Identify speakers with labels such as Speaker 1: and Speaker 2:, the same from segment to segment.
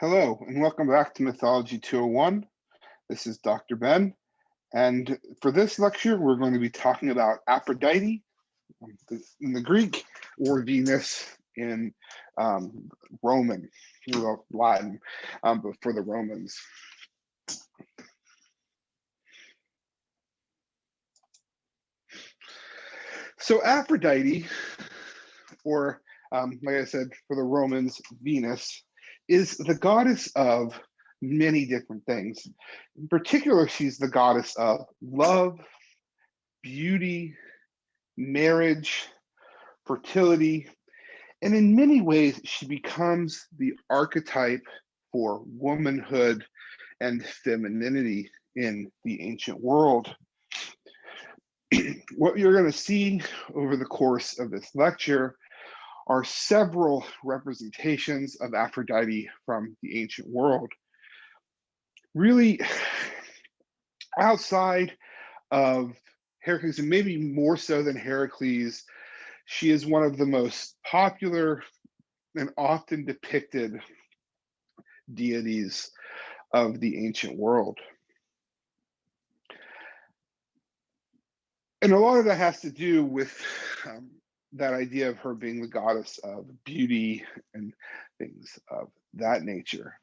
Speaker 1: Hello, and welcome back to Mythology 201. This is Dr. Ben, and for this lecture, we're going to be talking about Aphrodite in the Greek, or Venus in Roman, or Latin, but for the Romans. So Aphrodite, or like I said, for the Romans, Venus, is the goddess of many different things. In particular, she's the goddess of love, beauty, marriage, fertility, and in many ways, she becomes the archetype for womanhood and femininity in the ancient world. What you're going to see over the course of this lecture are several representations of Aphrodite from the ancient world. Really, outside of Heracles, and maybe more so than Heracles, she is one of the most popular and often depicted deities of the ancient world. And a lot of that has to do with that idea of her being the goddess of beauty and things of that nature.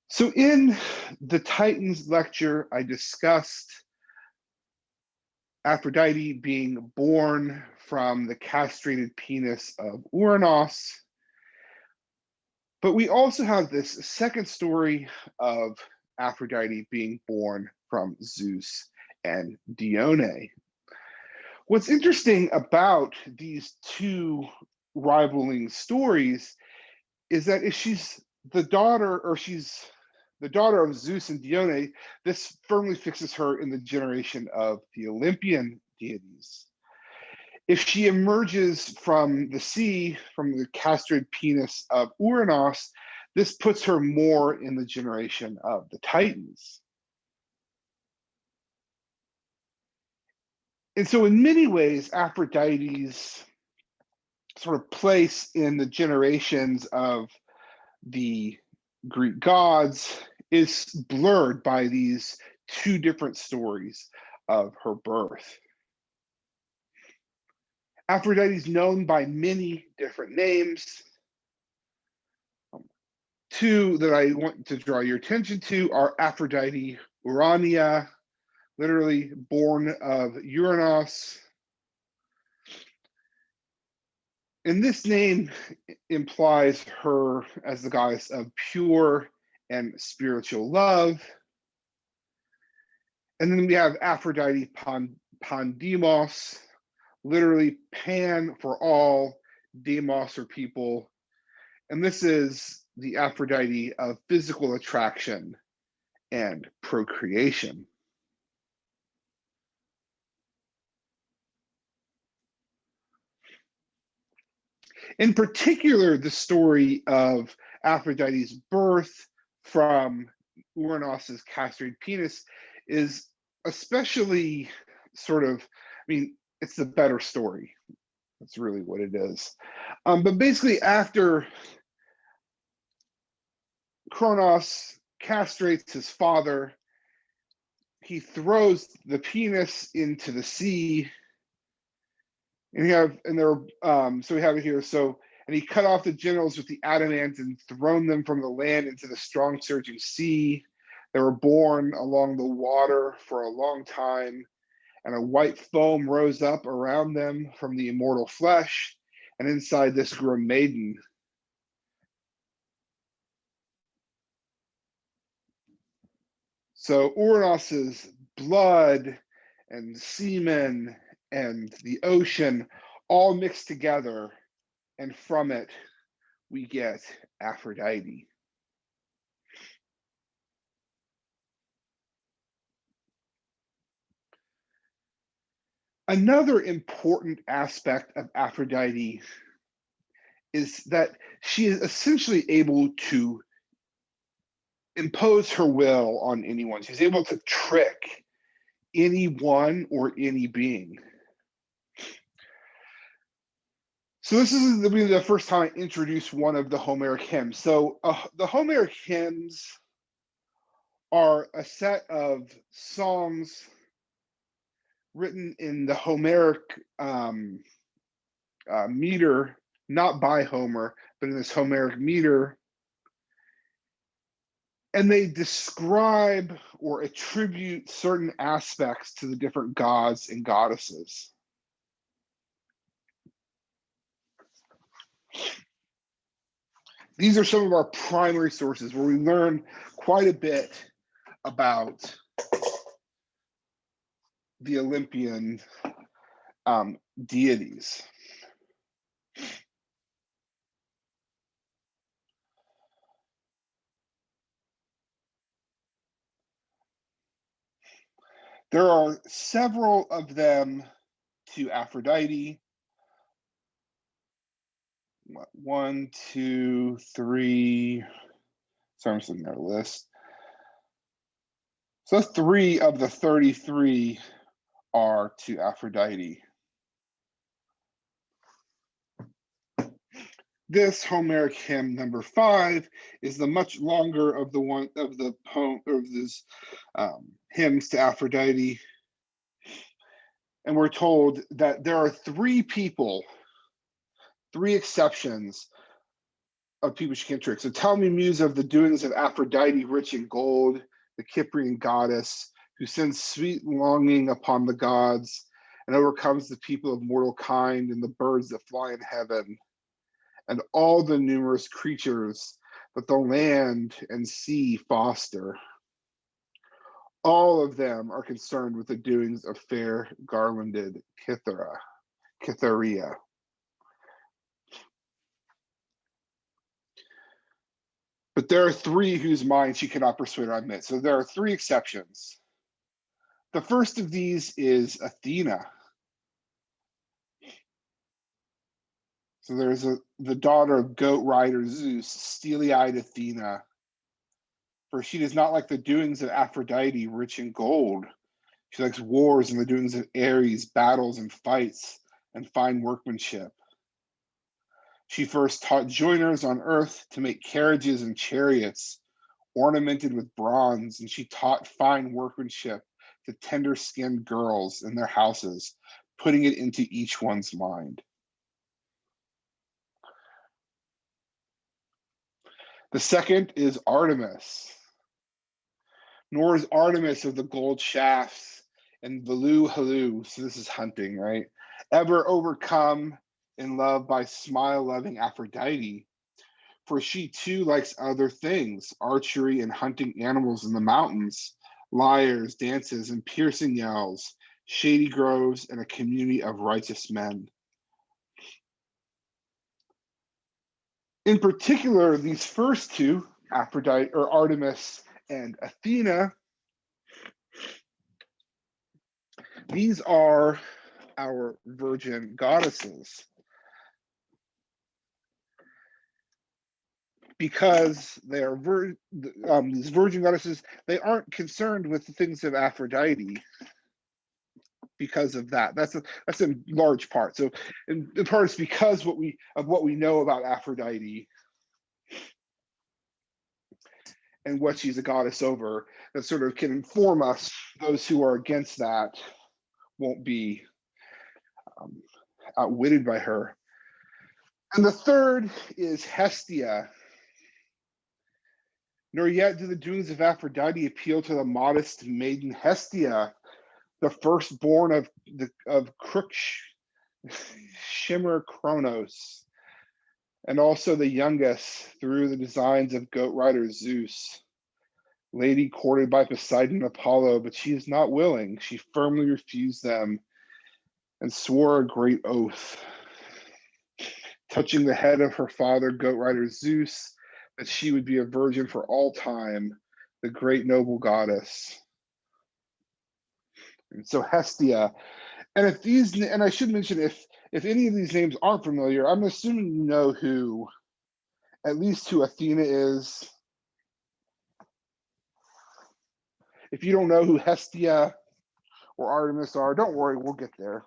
Speaker 1: So in the Titans lecture, I discussed Aphrodite being born from the castrated penis of Uranos. But we also have this second story of Aphrodite being born from Zeus and Dione. What's interesting about these two rivaling stories is that if she's the daughter, or she's the daughter of Zeus and Dione, this firmly fixes her in the generation of the Olympian deities. If she emerges from the sea, from the castrated penis of Uranos, this puts her more in the generation of the Titans. And so in many ways, Aphrodite's sort of place in the generations of the Greek gods is blurred by these two different stories of her birth. Aphrodite is known by many different names. Two that I want to draw your attention to are Aphrodite Urania, literally born of Uranus. And this name implies her as the goddess of pure and spiritual love. And then we have Aphrodite Pandemos, literally pan for all, demos or people. And this is the Aphrodite of physical attraction and procreation. In particular, the story of Aphrodite's birth from Uranos's castrated penis is especially sort of, I mean, it's the better story. That's really what it is. But basically, after Kronos castrates his father, he throws the penis into the sea. And we have it here. So, and he cut off the genitals with the adamant and thrown them from the land into the strong surging sea. They were born along the water for a long time, and a white foam rose up around them from the immortal flesh, and inside this grew a maiden. So Uranos's blood and semen and the ocean all mixed together, and from it we get Aphrodite. Another important aspect of Aphrodite is that she is essentially able to impose her will on anyone. She's able to trick anyone or any being. So this is the first time I introduced one of the Homeric hymns. So the Homeric hymns are a set of songs written in the Homeric meter, not by Homer, but in this Homeric meter. And they describe or attribute certain aspects to the different gods and goddesses. These are some of our primary sources where we learn quite a bit about the Olympian deities. There are several of them to Aphrodite. 1, 2, 3. Sorry, I'm just looking at a list. So 3 of the 33 are to Aphrodite. This Homeric hymn number 5 is the much longer of the one of the poem of this hymns to Aphrodite, and we're told that there are 3 people, 3 exceptions of people she can't trick. So tell me, muse, of the doings of Aphrodite, rich in gold, the Cyprian goddess, who sends sweet longing upon the gods and overcomes the people of mortal kind and the birds that fly in heaven, and all the numerous creatures that the land and sea foster. All of them are concerned with the doings of fair garlanded Cytherea. But there are 3 whose mind she cannot persuade or admit. So there are 3 exceptions. The first of these is Athena. So there's the daughter of goat rider Zeus, steely-eyed Athena. For she does not like the doings of Aphrodite, rich in gold. She likes wars and the doings of Ares, battles and fights, and fine workmanship. She first taught joiners on earth to make carriages and chariots ornamented with bronze, and she taught fine workmanship to tender-skinned girls in their houses, putting it into each one's mind. The second is Artemis. Nor is Artemis of the gold shafts and Valu Halu, so this is hunting, right? Ever overcome in love by smile-loving Aphrodite, for she too likes other things, archery and hunting animals in the mountains, lyres, dances, and piercing yells, shady groves, and a community of righteous men. In particular, these first 2, Aphrodite or Artemis and Athena, these are our virgin goddesses. Because they are these virgin goddesses, they aren't concerned with the things of Aphrodite. Because of that, that's a large part. So, in part, it's because what we know about Aphrodite and what she's a goddess over that sort of can inform us. Those who are against that won't be outwitted by her. And the third is Hestia. Nor yet do the doings of Aphrodite appeal to the modest maiden Hestia, the firstborn of Shimmer Kronos, and also the youngest through the designs of goat rider Zeus, lady courted by Poseidon and Apollo, but she is not willing. She firmly refused them and swore a great oath, touching the head of her father, goat rider Zeus, that she would be a virgin for all time, the great noble goddess. And so Hestia, and I should mention, if any of these names aren't familiar, I'm assuming you know who, at least who Athena is. If you don't know who Hestia or Artemis are, don't worry, we'll get there.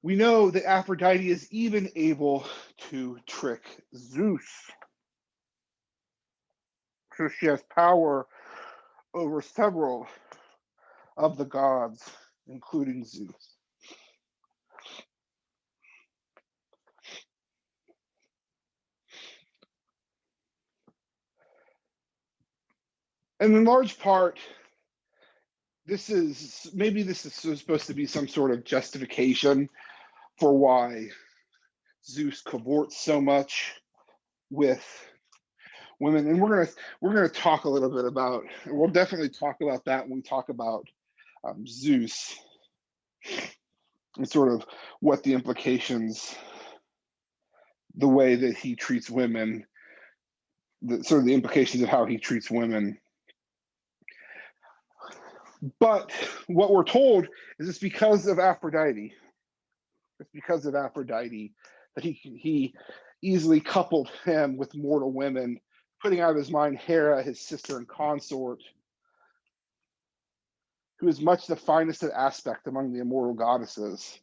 Speaker 1: We know that Aphrodite is even able to trick Zeus. So she has power over several of the gods, including Zeus. And in large part, this is supposed to be some sort of justification for why Zeus cavorts so much with women. And we're gonna talk a little bit about, we'll definitely talk about that when we talk about Zeus and sort of what the implications, the way that he treats women, sort of the implications of how he treats women. But what we're told is it's because of Aphrodite. It's because of Aphrodite that he easily coupled him with mortal women, putting out of his mind Hera, his sister and consort, who is much the finest of aspect among the immortal goddesses.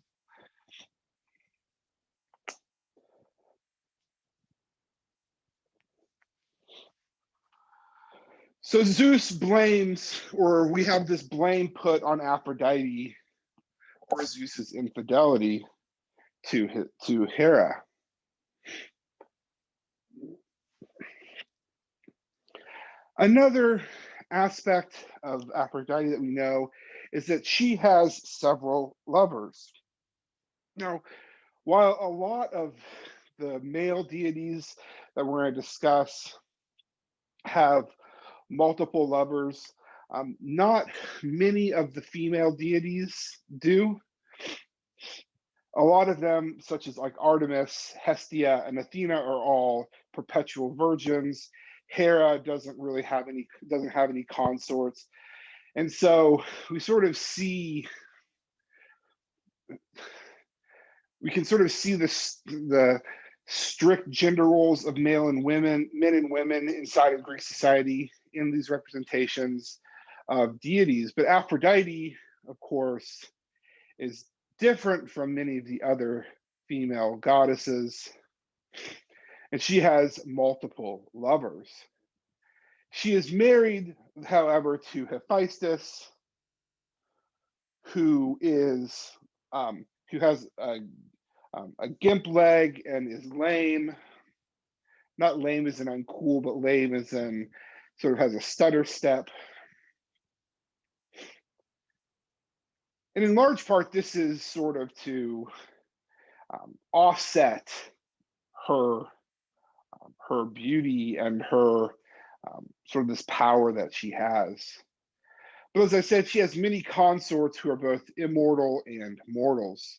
Speaker 1: So Zeus blames, or we have this blame put on Aphrodite for Zeus's infidelity to Hera. Another aspect of Aphrodite that we know is that she has several lovers. Now, while a lot of the male deities that we're going to discuss have multiple lovers, not many of the female deities do. A lot of them, such as like Artemis, Hestia, and Athena, are all perpetual virgins. Hera doesn't have any consorts, and so we can sort of see the strict gender roles of men and women inside of Greek society in these representations of deities. But Aphrodite, of course, is different from many of the other female goddesses, and she has multiple lovers. She is married, however, to Hephaestus, who has a gimp leg and is lame. Not lame as in uncool, but lame as in sort of has a stutter step. And in large part, this is sort of to offset her beauty and her sort of this power that she has. But as I said, she has many consorts who are both immortal and mortals.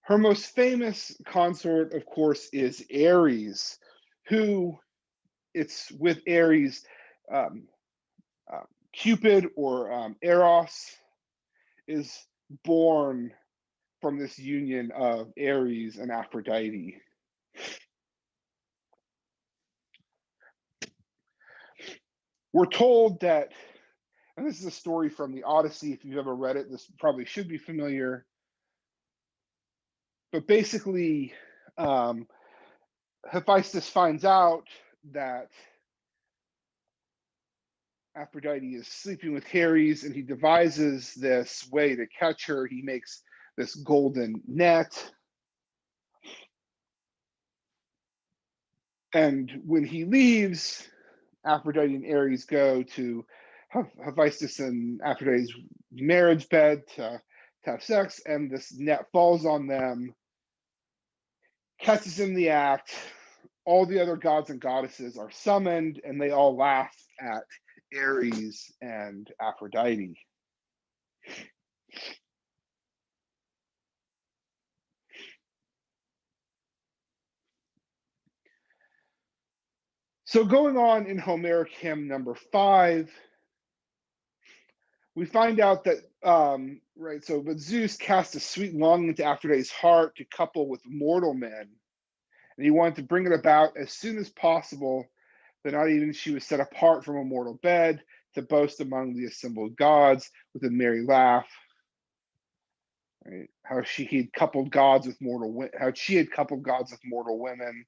Speaker 1: Her most famous consort, of course, is Ares, who it's with Ares, Cupid or Eros is born from this union of Ares and Aphrodite. We're told that, and this is a story from the Odyssey, if you've ever read it, this probably should be familiar. But basically, Hephaestus finds out that Aphrodite is sleeping with Ares, and he devises this way to catch her. He makes this golden net. And when he leaves, Aphrodite and Ares go to Hephaestus and Aphrodite's marriage bed to have sex, and this net falls on them, catches in the act. All the other gods and goddesses are summoned, and they all laugh at Ares and Aphrodite. So going on in Homeric hymn number 5, we find out that, but Zeus cast a sweet longing into Aphrodite's heart to couple with mortal men. And he wanted to bring it about as soon as possible, that not even she was set apart from a mortal bed to boast among the assembled gods with a merry laugh. right? How she had coupled gods with mortal, how she had coupled gods with mortal women.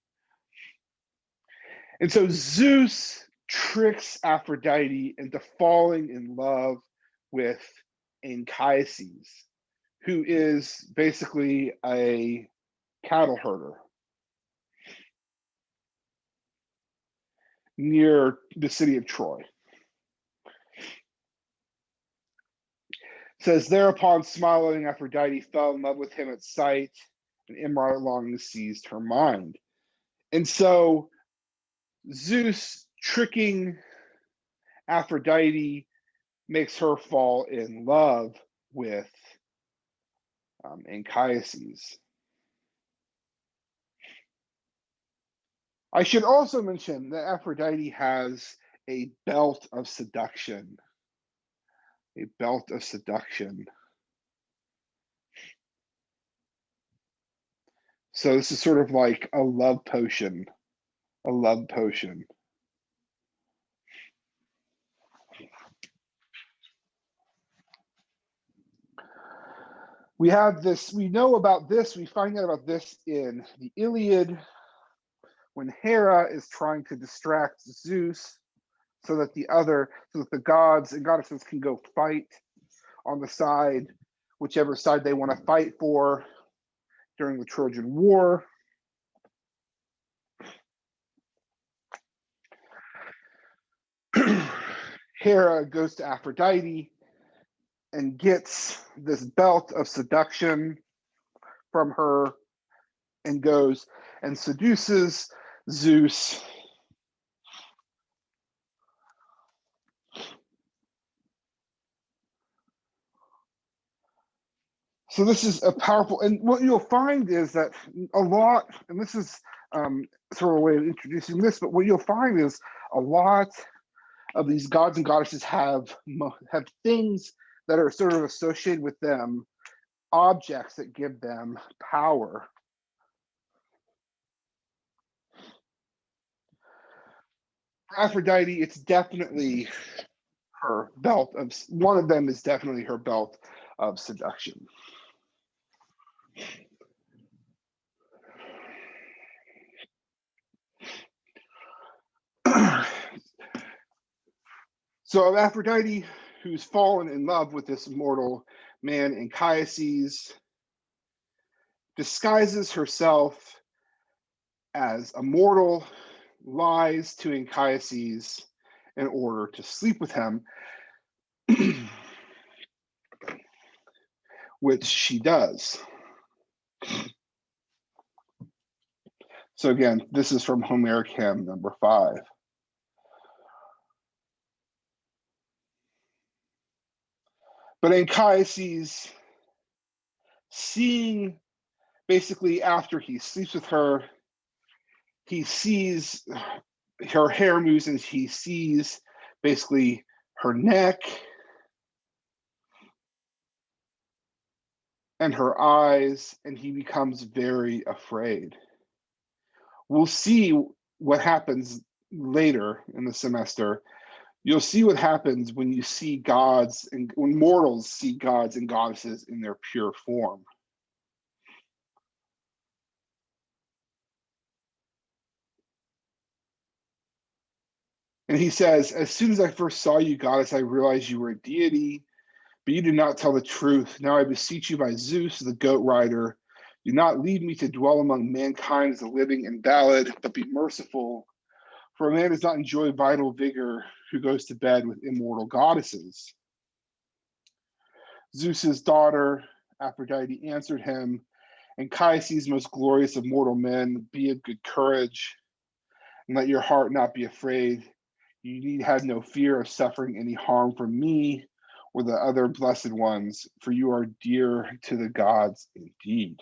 Speaker 1: And so Zeus tricks Aphrodite into falling in love with Anchises, who is basically a cattle herder near the city of Troy. It says, thereupon smiling Aphrodite fell in love with him at sight, and immoderate longing seized her mind. And so Zeus tricking Aphrodite makes her fall in love with Anchises. I should also mention that Aphrodite has a belt of seduction. A belt of seduction. So this is sort of like a love potion. A love potion. We have this, we know about this, we find out about this in the Iliad when Hera is trying to distract Zeus so that the gods and goddesses can go fight on the side, whichever side they want to fight for during the Trojan War. Hera goes to Aphrodite and gets this belt of seduction from her and goes and seduces Zeus. So this is a powerful, and what you'll find is that a lot, and this is sort of a way of introducing this, but what you'll find is a lot of these gods and goddesses have things that are sort of associated with them, objects that give them power. For Aphrodite, it's definitely her belt of, one of them is definitely her belt of seduction. So Aphrodite, who's fallen in love with this mortal man Anchises, disguises herself as a mortal, lies to Anchises in order to sleep with him, which she does. So again, this is from Homeric hymn number 5. But Anchises, seeing, basically after he sleeps with her, he sees her hair moves and he sees basically her neck and her eyes, and he becomes very afraid. We'll see what happens later in the semester. You'll see what happens when you see gods and when mortals see gods and goddesses in their pure form. And he says, as soon as I first saw you, goddess, I realized you were a deity, but you did not tell the truth. Now I beseech you by Zeus, the goat rider, do not leave me to dwell among mankind as a living invalid, but be merciful. For a man does not enjoy vital vigor who goes to bed with immortal goddesses. Zeus's daughter, Aphrodite, answered him, Anchises, most glorious of mortal men, be of good courage, and let your heart not be afraid. You need have no fear of suffering any harm from me or the other blessed ones, for you are dear to the gods indeed.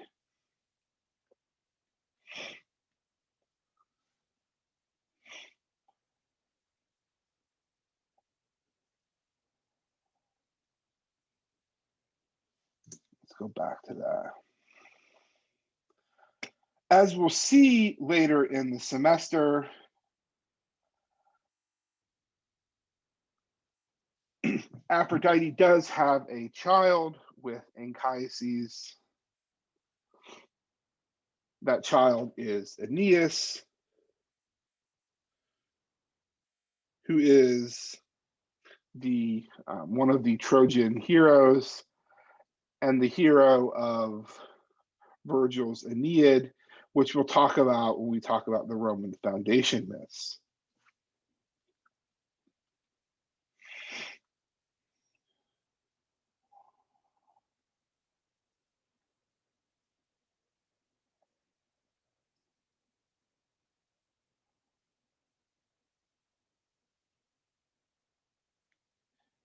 Speaker 1: Let's go back to that. As we'll see later in the semester, Aphrodite does have a child with Anchises. That child is Aeneas, who is the one of the Trojan heroes and the hero of Virgil's Aeneid, which we'll talk about when we talk about the Roman foundation myths.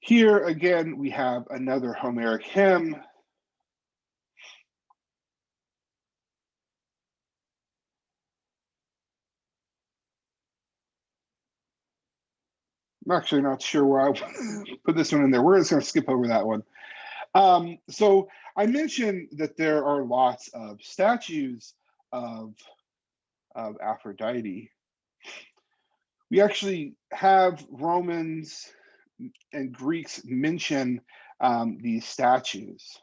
Speaker 1: Here again, we have another Homeric hymn. I'm actually not sure where I put this one in there. We're just going to skip over that one. So I mentioned that there are lots of statues of Aphrodite. We actually have Romans and Greeks mention these statues.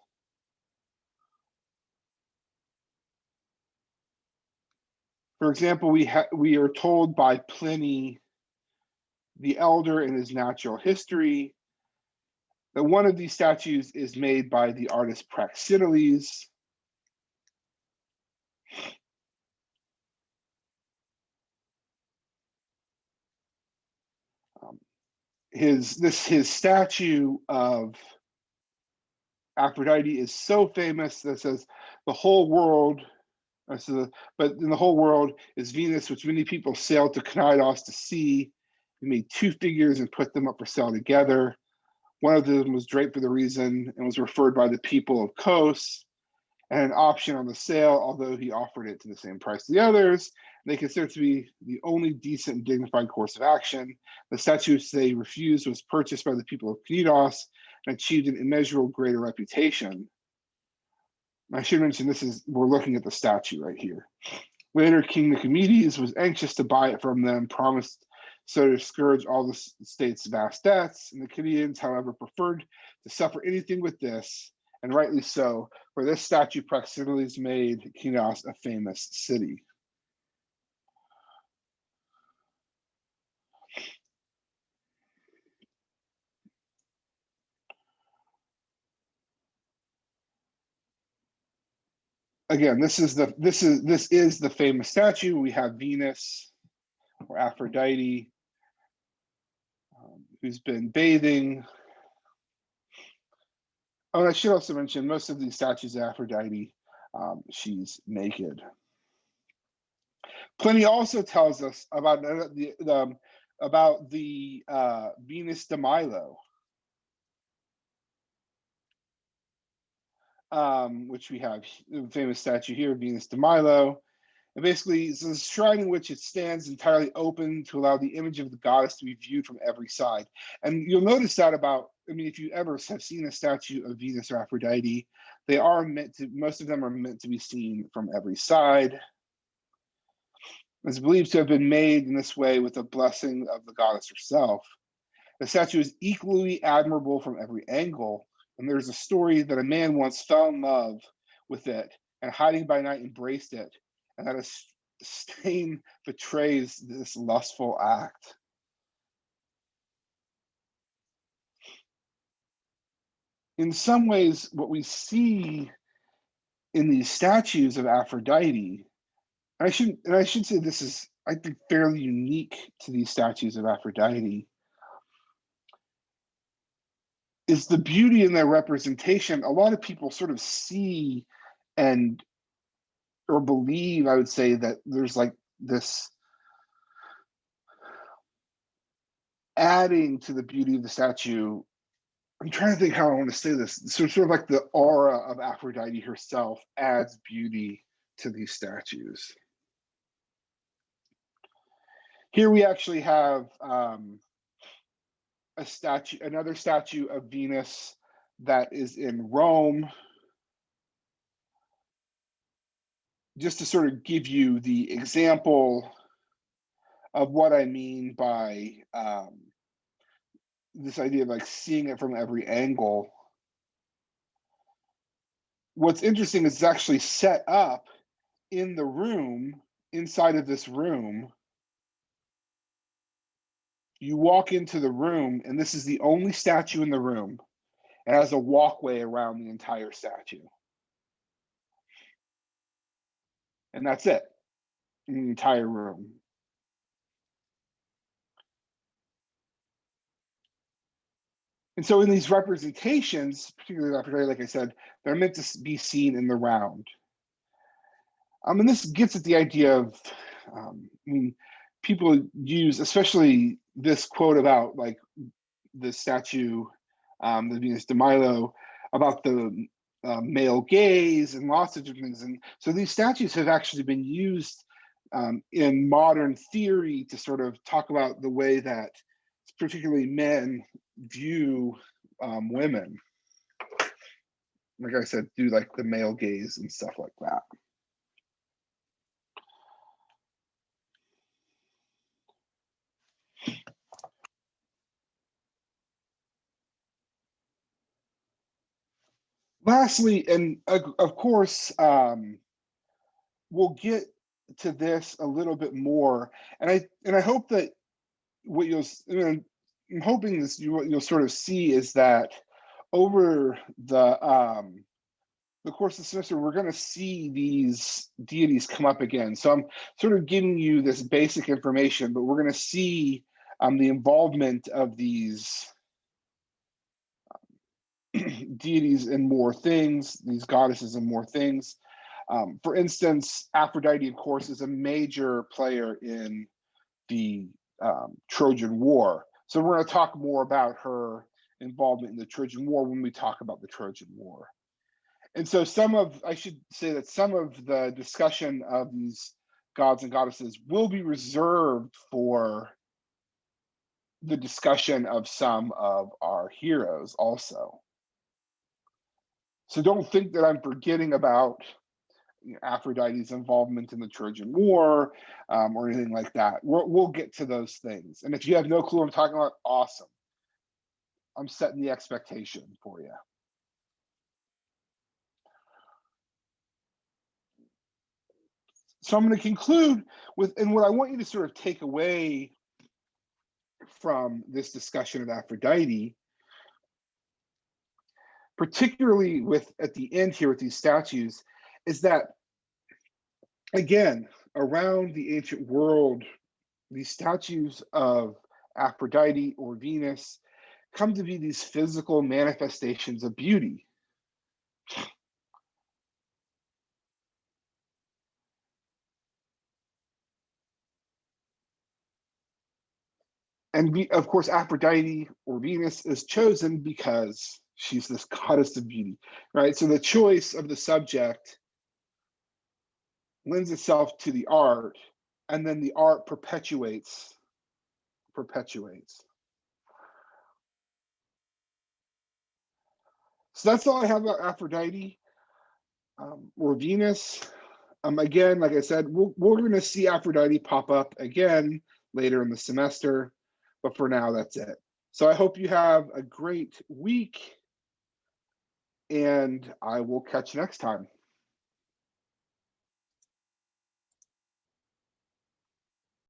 Speaker 1: For example, we are told by Pliny the Elder in his Natural History that one of these statues is made by the artist Praxiteles. His statue of Aphrodite is so famous that it says the whole world, but in the whole world is Venus, which many people sailed to Cnidus to see. He made two figures and put them up for sale together. One of them was draped for the reason and was referred by the people of Kos, and an option on the sale, although he offered it to the same price as the others. They consider it to be the only decent and dignified course of action. The statue they refused was purchased by the people of Cnidus and achieved an immeasurable greater reputation. I should mention we're looking at the statue right here. Later, King Nicomedes was anxious to buy it from them, promised so to discourage all the state's vast debts. And the Canaans, however, preferred to suffer anything with this, and rightly so, for this statue Praxiteles made Cnidus a famous city. Again, this is the famous statue. We have Venus or Aphrodite, who's been bathing. Oh, and I should also mention most of these statues of Aphrodite, she's naked. Pliny also tells us about the Venus de Milo, which we have the famous statue here, Venus de Milo. And basically, it's a shrine in which it stands entirely open to allow the image of the goddess to be viewed from every side. And you'll notice that if you ever have seen a statue of Venus or Aphrodite, most of them are meant to be seen from every side. It's believed to have been made in this way with the blessing of the goddess herself. The statue is equally admirable from every angle, and there's a story that a man once fell in love with it and hiding by night embraced it, and that a stain betrays this lustful act. In some ways, what we see in these statues of Aphrodite, I should say this is, I think, fairly unique to these statues of Aphrodite, is the beauty in their representation. A lot of people sort of see or believe, I would say, that there's like this adding to the beauty of the statue. I'm trying to think how I want to say this. So sort of like the aura of Aphrodite herself adds beauty to these statues. Here we actually have another statue of Venus that is in Rome, just to sort of give you the example of what I mean by this idea of like seeing it from every angle. What's interesting is it's actually set up in the room, inside of this room. You walk into the room, and this is the only statue in the room. It has a walkway around the entire statue. And that's it, in the entire room. And so in these representations, particularly Aphrodite, like I said, they're meant to be seen in the round. And this gets at the idea of, I mean, people use, especially this quote about like the statue, the Venus de Milo, about the male gaze and lots of different things. And so these statues have actually been used in modern theory to sort of talk about the way that particularly men view women. Like I said, do like the male gaze and stuff like that. Lastly, and of course, we'll get to this a little bit more, and I hope that what you'll, I'm hoping this what you'll sort of see is that over the course of the semester, we're going to see these deities come up again. So I'm sort of giving you this basic information, but we're going to see the involvement of these deities in more things, these goddesses in more things. For instance, Aphrodite, of course, is a major player in the Trojan War. So we're going to talk more about her involvement in the Trojan War when we talk about the Trojan War. And so I should say that some of the discussion of these gods and goddesses will be reserved for the discussion of some of our heroes also. So don't think that I'm forgetting about Aphrodite's involvement in the Trojan War or anything like that. We'll get to those things. And if you have no clue what I'm talking about, awesome. I'm setting the expectation for you. So I'm going to conclude with, and what I want you to sort of take away from this discussion of Aphrodite, particularly with at the end here with these statues, is that, again, around the ancient world, these statues of Aphrodite or Venus come to be these physical manifestations of beauty. And of course, Aphrodite or Venus is chosen because she's this goddess of beauty, right? So the choice of the subject lends itself to the art, and then the art perpetuates. So that's all I have about Aphrodite or Venus. Again, like I said, we're going to see Aphrodite pop up again later in the semester, but for now, that's it. So I hope you have a great week, and I will catch you next time.